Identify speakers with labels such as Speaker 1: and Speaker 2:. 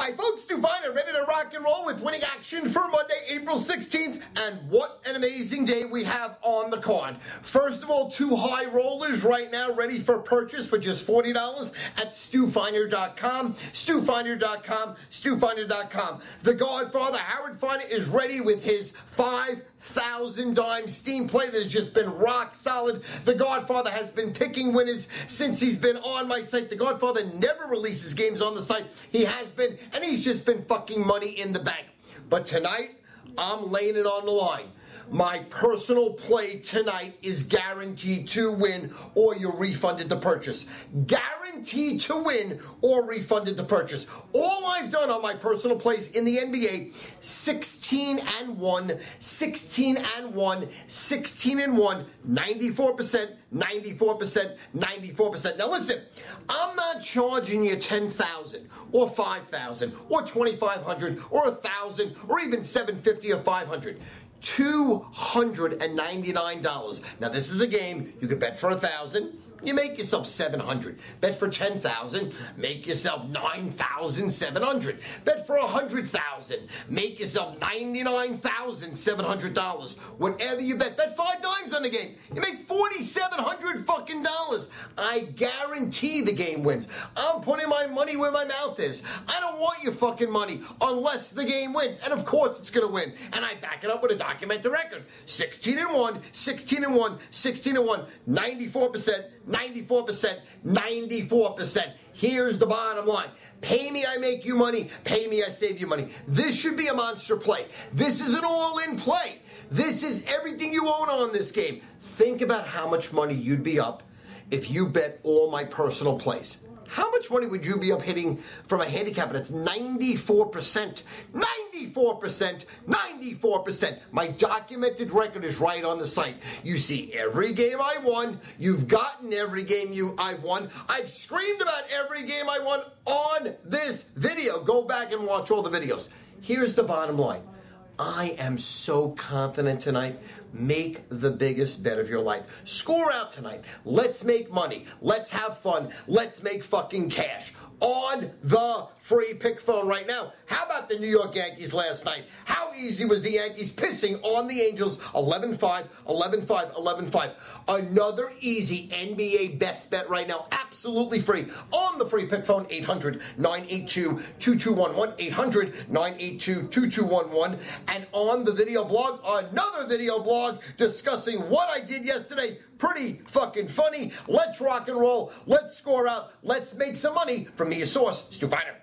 Speaker 1: Hi folks, Stu Feiner, ready to rock and roll with winning action for Monday, April 16th, and what an amazing day we have on the card. First of all, two high rollers right now ready for purchase for just $40 at StuFeiner.com, StuFeiner.com, StuFeiner.com. The Godfather, Howard Feiner, is ready with his 5,000 dime steam play that has just been rock solid. The Godfather has been picking winners since he's been on my site. The Godfather never releases games on the site. He has been, and he's just been fucking money in the bank. But tonight, I'm laying it on the line. My personal play tonight is guaranteed to win or you're refunded the purchase. Guaranteed to win or refunded the purchase. All I've done on my personal plays in the NBA, 16-1, 16-1, 16-1, 94%, 94%, 94%. Now listen, I'm not charging you $10,000 or $5,000 or $2,500 or $1,000 or even $750 or $500. $299. Now this is a game you could bet for $1,000. You make yourself $700. Bet for $10,000, make yourself $9,700. Bet for $100,000, make yourself $99,700. Whatever you bet 5 dimes on the game. You make $4,700 fucking dollars. I guarantee the game wins. I'm putting my money where my mouth is. I don't want your fucking money unless the game wins, and of course it's gonna win. And I back it up with a documented record: 16-1, 16-1, 16-1, 94%. 94%, 94%. Here's the bottom line. Pay me, I make you money. Pay me, I save you money. This should be a monster play. This is an all-in play. This is everything you own on this game. Think about how much money you'd be up if you bet all my personal plays. How much money would you be up hitting from a handicap that's 94%? 94%, 94%. My documented record is right on the site. You see every game I won. You've gotten every game I've won. I've screamed about every game I won on this video. Go back and watch all the videos. Here's the bottom line. I am so confident tonight. Make the biggest bet of your life. Score out tonight. Let's make money. Let's have fun. Let's make fucking cash. On the free pick phone right now. How about the New York Yankees last night? How easy was the Yankees pissing on the Angels? 11-5, 11-5, 11-5. Another easy NBA best bet right now. Absolutely free. On the free pick phone, 800-982-2211, 800-982-2211. And on the video blog, another video blog discussing what I did yesterday. Pretty fucking funny. Let's rock and roll. Let's score out. Let's make some money from me, your source, Stu Feiner.